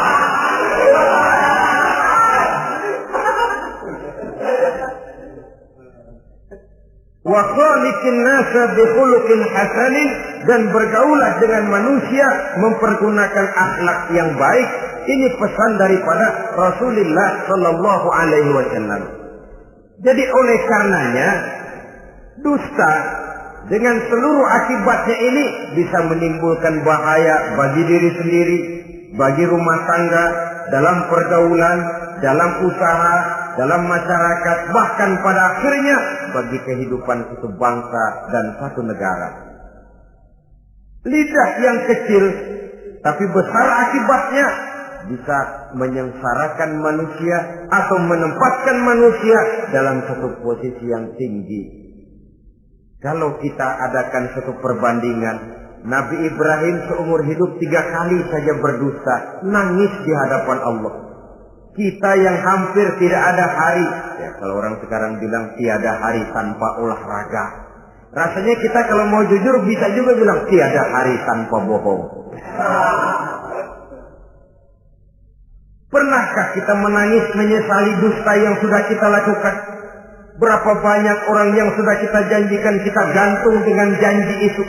Wa khaliqin nasa bi khuluqin hasanin, dan bergaulah dengan manusia mempergunakan akhlak yang baik. Ini pesan daripada Rasulullah sallallahu alaihi wasallam. Jadi oleh karenanya dusta dengan seluruh akibatnya ini bisa menimbulkan bahaya bagi diri sendiri, bagi rumah tangga, dalam pergaulan, dalam usaha, dalam masyarakat, bahkan pada akhirnya bagi kehidupan satu bangsa dan satu negara. Lidah yang kecil tapi besar akibatnya bisa menyengsarakan manusia atau menempatkan manusia dalam satu posisi yang tinggi. Kalau kita adakan satu perbandingan, Nabi Ibrahim seumur hidup 3 kali saja berdusta, nangis di hadapan Allah. Kita yang hampir tidak ada hari, ya kalau orang sekarang bilang tiada hari tanpa olahraga. Rasanya kita kalau mau jujur bisa juga bilang tiada hari tanpa bohong. Pernahkah kita menangis menyesali dusta yang sudah kita lakukan? Berapa banyak orang yang sudah kita janjikan kita gantung dengan janji itu.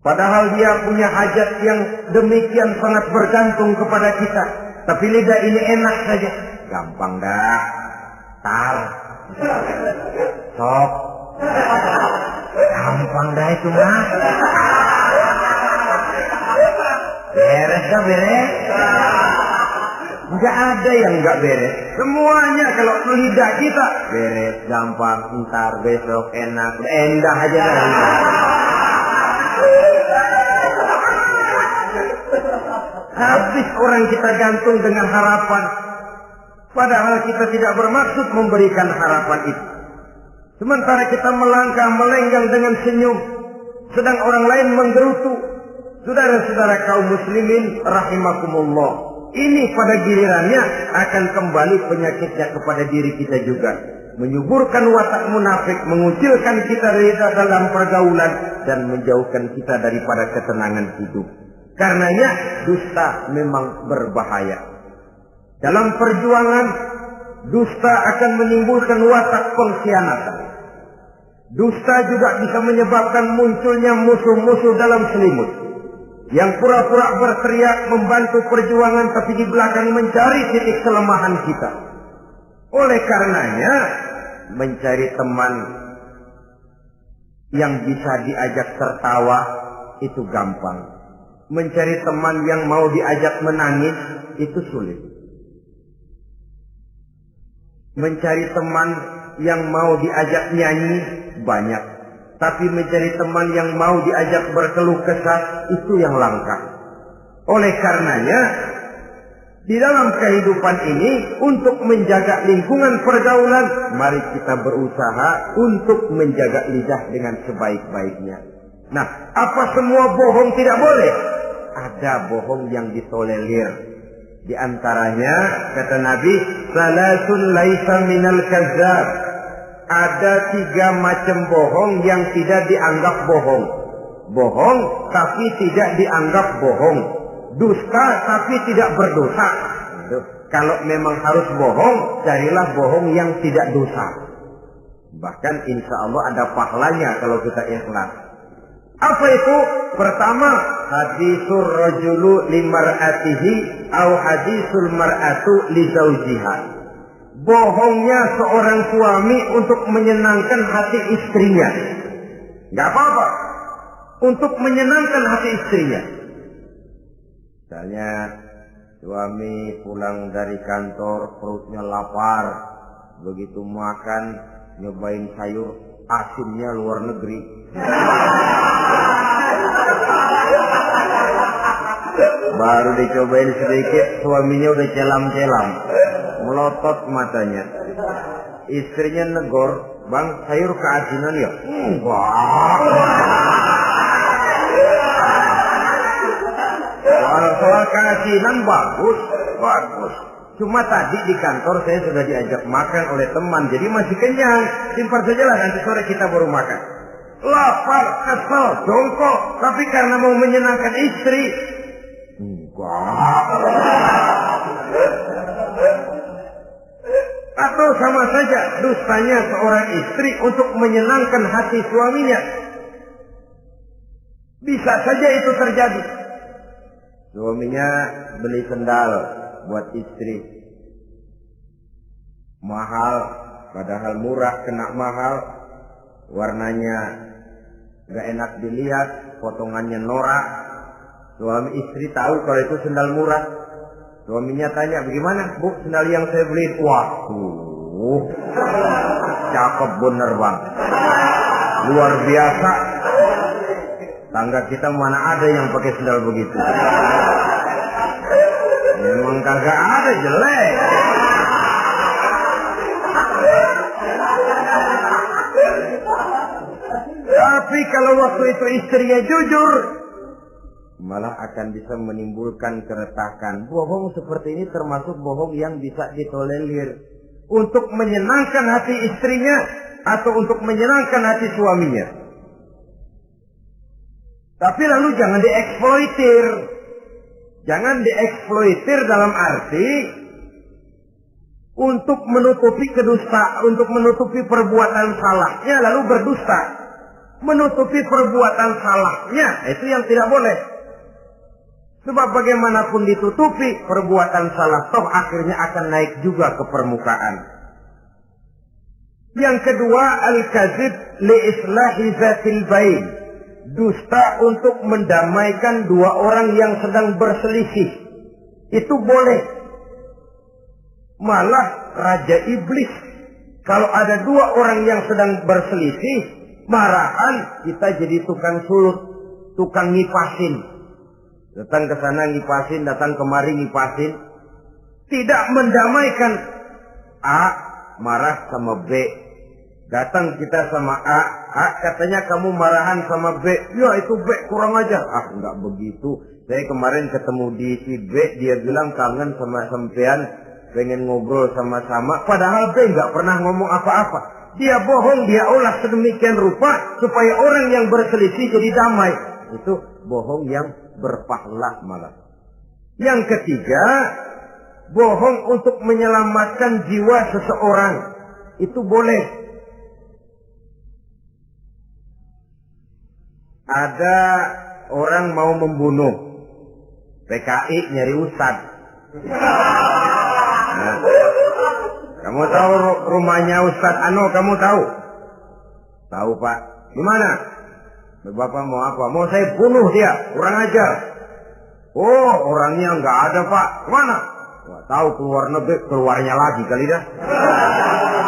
Padahal dia punya hajat yang demikian sangat bergantung kepada kita. Tapi lidah ini enak saja. Gampang dah. Tar. Sok. Gampang dah itu mah. Beres dah beres. Enggak ada yang enggak beres. Semuanya kalau lidah kita beres, gampang, ntar, besok, enak, endah aja dah. Habis orang kita gantung dengan harapan. Padahal kita tidak bermaksud memberikan harapan itu. Sementara kita melangkah melenggang dengan senyum, sedang orang lain menggerutu. Saudara-saudara kaum muslimin rahimakumullah, ini pada gilirannya akan kembali penyakitnya kepada diri kita juga. Menyuburkan watak munafik, mengucilkan kita dari dalam pergaulan, dan menjauhkan kita daripada ketenangan hidup. Karenanya dusta memang berbahaya. Dalam perjuangan, dusta akan menimbulkan watak pengkhianatan. Dusta juga bisa menyebabkan munculnya musuh-musuh dalam selimut, yang pura-pura berteriak membantu perjuangan tapi di belakang mencari titik kelemahan kita. Oleh karenanya, mencari teman yang bisa diajak tertawa itu gampang. Mencari teman yang mau diajak menangis itu sulit. Mencari teman yang mau diajak nyanyi banyak. Tapi mencari teman yang mau diajak berkeluh kesah itu yang langka. Oleh karenanya, di dalam kehidupan ini untuk menjaga lingkungan pergaulan, mari kita berusaha untuk menjaga lidah dengan sebaik-baiknya. Nah, apa semua bohong tidak boleh? Ada bohong yang ditolerir. Di antaranya kata Nabi, salasun laisa minal kazzab. Ada 3 macam bohong yang tidak dianggap bohong. Bohong tapi tidak dianggap bohong. Dusta tapi tidak berdosa. Kalau memang harus bohong, carilah bohong yang tidak dosa. Bahkan insya Allah ada pahalanya kalau kita ikhlas. Apa itu? Pertama, hadisul rajulu limar'atihi au hadisul mar'atu li zawjiha. Bohongnya seorang suami untuk menyenangkan hati istrinya. Enggak apa-apa. Untuk menyenangkan hati istrinya. Misalnya suami pulang dari kantor perutnya lapar. Begitu makan nyobain sayur asinnya luar negeri. Baru dicobain sedikit, suaminya udah celam-celam, melotot matanya. Istrinya negor, "Bang, sayur keasinan ya?" "Enggak." Soal keasinan bagus. Cuma tadi di kantor saya sudah diajak makan oleh teman, jadi masih kenyang. Simpan sajalah, nanti sore kita baru makan. Lapar, kesel, jongkok, tapi karena mau menyenangkan istri. Enggak. Atau sama saja dustanya seorang istri untuk menyenangkan hati suaminya. Bisa saja itu terjadi. Suaminya beli sendal buat istri. Mahal, padahal murah, kena mahal. Warnanya gak enak dilihat, potongannya norak. Suami istri tahu kalau itu sendal murah. Suaminya tanya, "Bagaimana, Bu, sendal yang saya beli?" "Waduh, cakep bener, Bang. Luar biasa. Tangga kita mana ada yang pakai sendal begitu." Memang kagak ada, jelek. Tapi kalau waktu itu istrinya jujur, malah akan bisa menimbulkan keretakan. Bohong seperti ini termasuk bohong yang bisa ditolerir untuk menyenangkan hati istrinya atau untuk menyenangkan hati suaminya. Tapi lalu jangan dieksploitir. Jangan dieksploitir dalam arti untuk menutupi untuk menutupi perbuatan salahnya lalu berdusta. Menutupi perbuatan salahnya, itu yang tidak boleh. Sebab bagaimanapun ditutupi, perbuatan salah toh akhirnya akan naik juga ke permukaan. Yang kedua, al-kadzib li islahi zatil bain. Dusta untuk mendamaikan dua orang yang sedang berselisih. Itu boleh. Malah Raja Iblis, kalau ada dua orang yang sedang berselisih, marahan kita jadi tukang sulut, tukang ngipasin. Datang ke sana ngipasin, datang kemari ngipasin. Tidak mendamaikan. A marah sama B. Datang kita sama A katanya kamu marahan sama B. Ya itu B kurang aja. Enggak begitu. Saya kemarin ketemu di si B, dia bilang kangen sama sampean, pengen ngobrol sama-sama. Padahal B enggak pernah ngomong apa-apa. Dia bohong, dia olah sedemikian rupa supaya orang yang berselisih jadi damai. Itu bohong yang berpahala malah. Yang ketiga, bohong untuk menyelamatkan jiwa seseorang. Itu boleh. Ada orang mau membunuh, PKI nyari ustad. Nah, kamu tahu rumahnya Ustad Ano, kamu tahu? Tahu, Pak. Gimana? Bapak mau apa? Mau saya bunuh dia, kurang ajar. Oh, orangnya nggak ada, Pak. Kemana? Nggak tahu, keluar negeri, keluarnya lagi kali dah.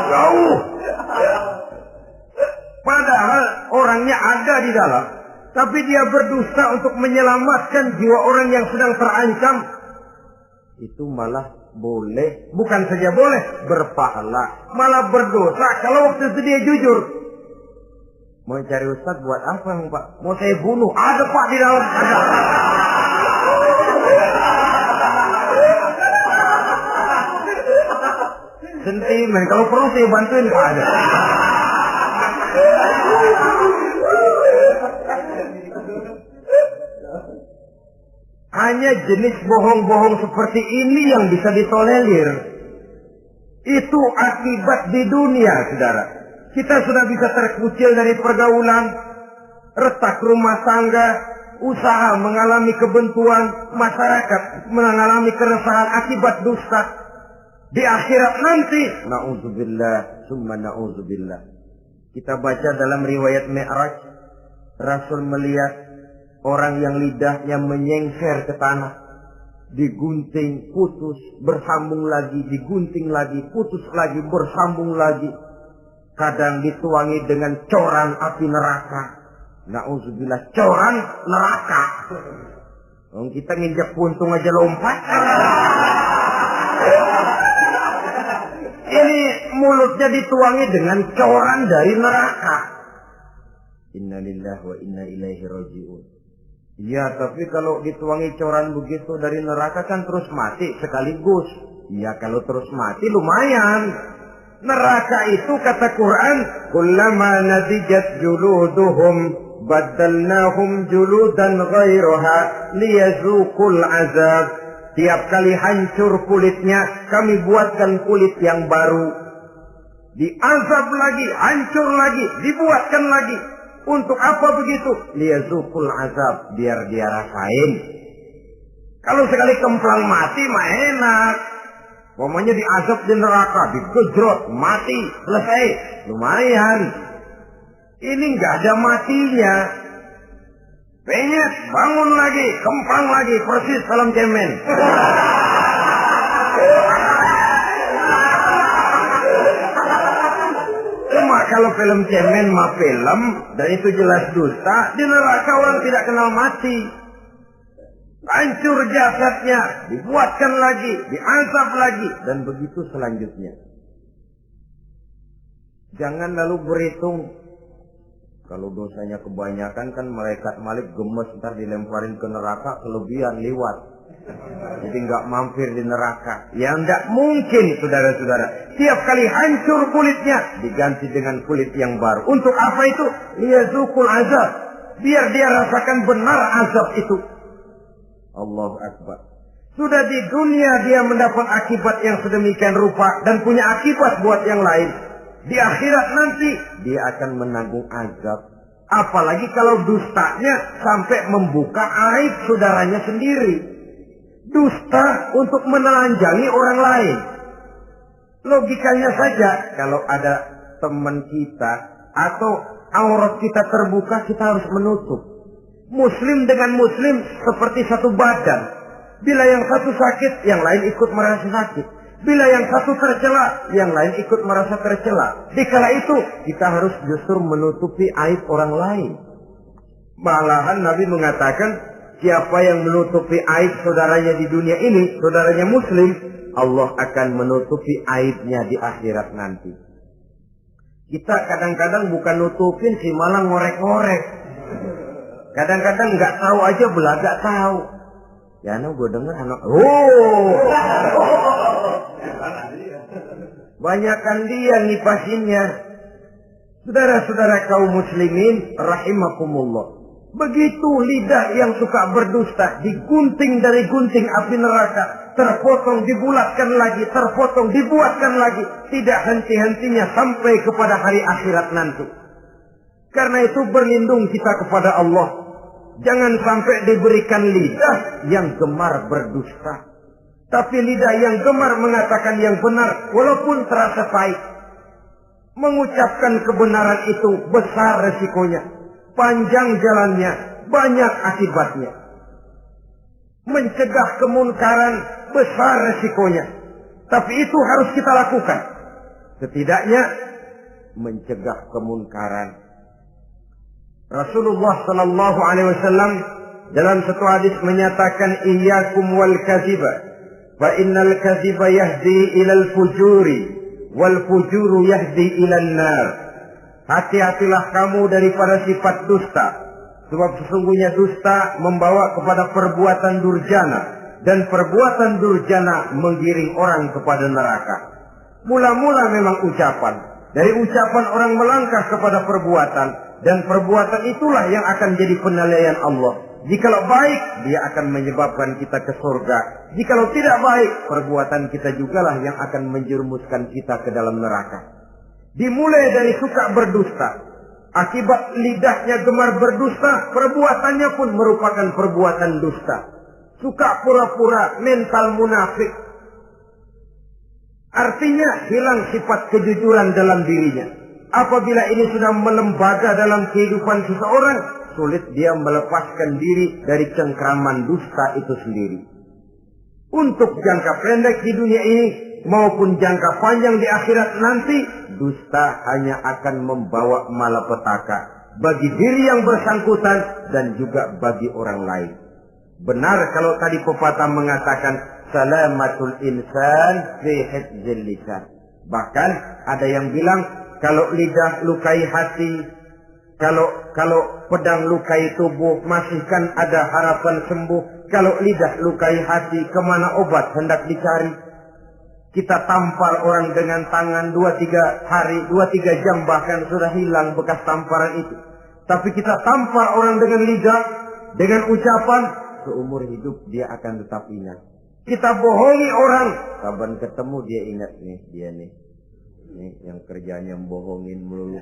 Jauh. Padahal orangnya ada di dalam, tapi dia berdusta untuk menyelamatkan jiwa orang yang sedang terancam. Itu malah boleh, bukan saja boleh, berpahala, malah berdosa kalau waktu itu dia jujur. Mau cari ustaz buat apa, Pak? Mau saya bunuh? Ada, Pak, di dalam. Ada. Sentimen, kalau perlu saya bantuin, Pak. Ada. Hanya jenis bohong-bohong seperti ini yang bisa ditolerir. Itu akibat di dunia, saudara. Kita sudah bisa terkucil dari pergaulan, retak rumah tangga, usaha mengalami kebuntuan, masyarakat mengalami keresahan akibat dusta. Di akhirat nanti, na'udzubillah, summa na'udzubillah. Kita baca dalam riwayat Mi'raj, Rasul melihat orang yang lidahnya menyengser ke tanah, digunting, putus, bersambung lagi, digunting lagi, putus lagi, bersambung lagi. Kadang dituangi dengan coran api neraka. Na'udzubillah, coran neraka. Kita nginjak puntung aja lompat. Ini mulutnya dituangi dengan coran dari neraka. Innalillahi wa inna ilaihi raji'un. Ya, tapi kalau dituangi coran begitu dari neraka kan terus mati sekaligus. Ya, kalau terus mati lumayan. Neraka itu kata Quran, kullama nadijat juluduhum baddalnahum juludan ghairaha liyazuqul azab. Tiap kali hancur kulitnya, kami buatkan kulit yang baru. Diazab lagi, hancur lagi, dibuatkan lagi. Untuk apa begitu? Liyazuqul azab, biar dia rasain. Kalau sekali kemplang mati mah enak. Pokoknya diazab di neraka, digejrot, mati, selesai. Lumayan. Ini nggak ada matinya. Penyet, bangun lagi, kemplang lagi, persis film cemen. Cuma kalau film cemen mah film, dan itu jelas dusta, di neraka orang tidak kenal mati. Hancur jasadnya, dibuatkan lagi, diazab lagi, dan begitu selanjutnya. Jangan lalu berhitung. Kalau dosanya kebanyakan kan malaikat Malik gemes, ntar dilemparin ke neraka, kelebihan liwat. Jadi nggak mampir di neraka. Ya nggak mungkin, saudara-saudara. Tiap kali hancur kulitnya, diganti dengan kulit yang baru. Untuk apa itu? Liyazuqul azab. Biar dia rasakan benar azab itu. Allahu Akbar. Sudah di dunia dia mendapat akibat yang sedemikian rupa dan punya akibat buat yang lain. Di akhirat nanti dia akan menanggung azab. Apalagi kalau dustanya sampai membuka aib saudaranya sendiri. Dusta untuk menelanjangi orang lain. Logikanya saja, kalau ada teman kita atau aurat kita terbuka, kita harus menutup. Muslim dengan muslim seperti satu badan. Bila yang satu sakit, yang lain ikut merasa sakit. Bila yang satu tercela, yang lain ikut merasa tercela. Dikala itu, kita harus justru menutupi aib orang lain. Malahan Nabi mengatakan, siapa yang menutupi aib saudaranya di dunia ini, saudaranya muslim, Allah akan menutupi aibnya di akhirat nanti. Kita kadang-kadang bukan nutupin sih, malah ngorek-ngorek. Kadang-kadang nggak tahu aja belaga tahu. Ya, gue dengar anak, banyakan dia ngipasinnya. Saudara-saudara kaum muslimin rahimakumullah. Begitu lidah yang suka berdusta digunting dari gunting api neraka, terpotong dibulatkan lagi, terpotong dibuatkan lagi, tidak henti-hentinya sampai kepada hari akhirat nanti. Karena itu berlindung kita kepada Allah. Jangan sampai diberikan lidah yang gemar berdusta. Tapi lidah yang gemar mengatakan yang benar walaupun terasa pahit. Mengucapkan kebenaran itu besar resikonya. Panjang jalannya, banyak akibatnya. Mencegah kemunkaran besar resikonya. Tapi itu harus kita lakukan. Setidaknya mencegah kemunkaran. Rasulullah sallallahu alaihi wasallam dalam satu hadis menyatakan iyyakum wal kadziba fa innal kadziba yahdi ilal fujuri wal fujuru yahdi ilal nar. Hati-hatilah kamu daripada sifat dusta, sebab sesungguhnya dusta membawa kepada perbuatan durjana dan perbuatan durjana menggiring orang kepada neraka. Mula-mula memang ucapan, dari ucapan orang melangkah kepada perbuatan. Dan perbuatan itulah yang akan jadi penilaian Allah. Jikalau baik, dia akan menyebabkan kita ke surga. Jikalau tidak baik, perbuatan kita jugalah yang akan menjerumuskan kita ke dalam neraka. Dimulai dari suka berdusta. Akibat lidahnya gemar berdusta, perbuatannya pun merupakan perbuatan dusta. Suka pura-pura, mental munafik. Artinya hilang sifat kejujuran dalam dirinya. Apabila ini sudah melembaga dalam kehidupan seseorang, sulit dia melepaskan diri dari cengkraman dusta itu sendiri. Untuk jangka pendek di dunia ini maupun jangka panjang di akhirat nanti, dusta hanya akan membawa malapetaka bagi diri yang bersangkutan dan juga bagi orang lain. Benar kalau tadi pepatah mengatakan salamatul insan fi hifdzil lisan. Bahkan ada yang bilang kalau lidah lukai hati, kalau pedang lukai tubuh, masihkan ada harapan sembuh. Kalau lidah lukai hati, kemana obat hendak dicari? Kita tampar orang dengan tangan 2-3 hari, 2-3 jam bahkan sudah hilang bekas tamparan itu. Tapi kita tampar orang dengan lidah, dengan ucapan, seumur hidup dia akan tetap ingat. Kita bohongi orang, kapan ketemu dia ingat nih, dia nih yang kerjanya bohongin melulu.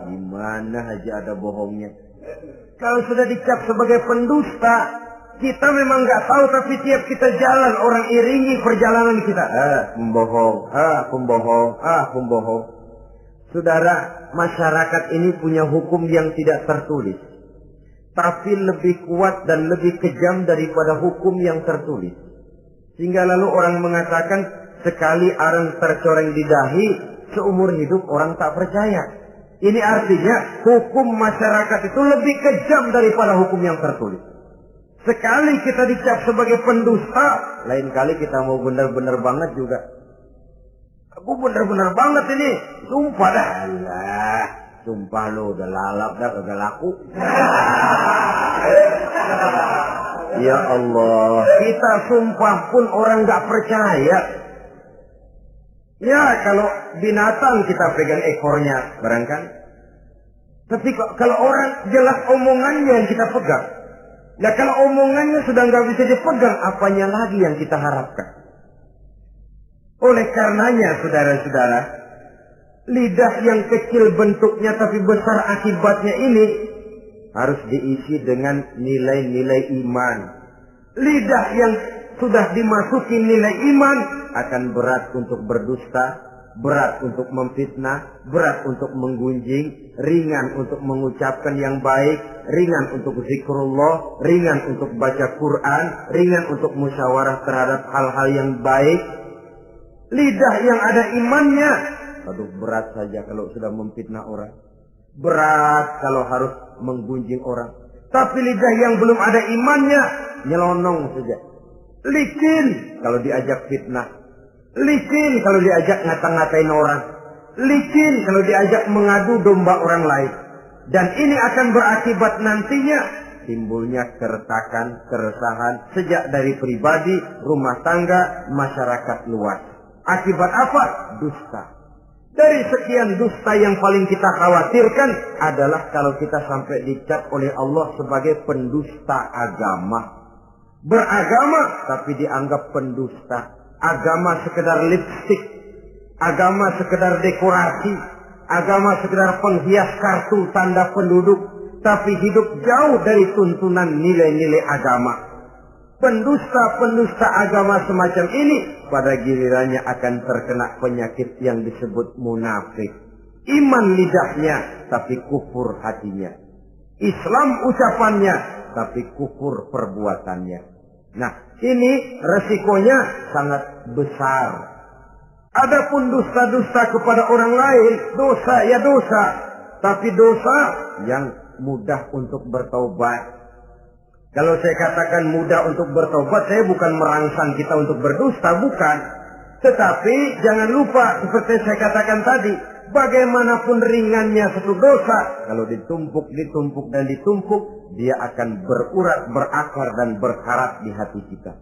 Gimana aja ada bohongnya. Kalau sudah dicap sebagai pendusta, kita memang nggak tahu, tapi tiap kita jalan orang iringi perjalanan kita. Pembohong. Saudara, masyarakat ini punya hukum yang tidak tertulis, tapi lebih kuat dan lebih kejam daripada hukum yang tertulis. Sehingga lalu orang mengatakan sekali arang tercoreng di dahi, seumur hidup orang tak percaya. Ini artinya hukum masyarakat itu lebih kejam daripada hukum yang tertulis. Sekali kita dicap sebagai pendusta, lain kali kita mau benar-benar banget juga. Aku benar-benar banget ini, sumpah dah. Alah, sumpah lo udah lalap dah, udah laku. Ya Allah, kita sumpah pun orang gak percaya. Ya kalau binatang kita pegang ekornya, barangkali. Tapi kalau orang jelas omongannya yang kita pegang. Nah kalau omongannya sudah nggak bisa dipegang, apanya lagi yang kita harapkan? Oleh karenanya saudara-saudara, lidah yang kecil bentuknya tapi besar akibatnya ini harus diisi dengan nilai-nilai iman. Lidah yang sudah dimasuki nilai iman akan berat untuk berdusta, berat untuk memfitnah, berat untuk menggunjing, ringan untuk mengucapkan yang baik, ringan untuk zikrullah, ringan untuk baca Quran, ringan untuk musyawarah terhadap hal-hal yang baik. Lidah yang ada imannya, aduh berat saja kalau sudah memfitnah orang, berat kalau harus menggunjing orang. Tapi lidah yang belum ada imannya, nyelonong saja, licin kalau diajak fitnah, licin kalau diajak ngata-ngatain orang, licin kalau diajak mengadu domba orang lain. Dan ini akan berakibat nantinya timbulnya keretakan, keresahan sejak dari pribadi, rumah tangga, masyarakat luas. Akibat apa? Dusta. Dari sekian dusta yang paling kita khawatirkan adalah kalau kita sampai dicap oleh Allah sebagai pendusta agama. Beragama tapi dianggap pendusta. Agama sekedar lipstik, agama sekedar dekorasi, agama sekedar penghias kartu tanda penduduk, tapi hidup jauh dari tuntunan nilai-nilai agama. Pendusta-pendusta agama semacam ini pada gilirannya akan terkena penyakit yang disebut munafik. Iman lidahnya tapi kufur hatinya. Islam ucapannya tapi kufur perbuatannya. Nah, ini resikonya sangat besar. Adapun dusta-dusta kepada orang lain, dosa ya dosa, tapi dosa yang mudah untuk bertobat. Kalau saya katakan mudah untuk bertobat, saya bukan merangsang kita untuk berdusta, bukan. Tetapi jangan lupa seperti saya katakan tadi, bagaimanapun ringannya satu dosa, kalau ditumpuk dan ditumpuk, dia akan berurat, berakar dan berkarat di hati kita.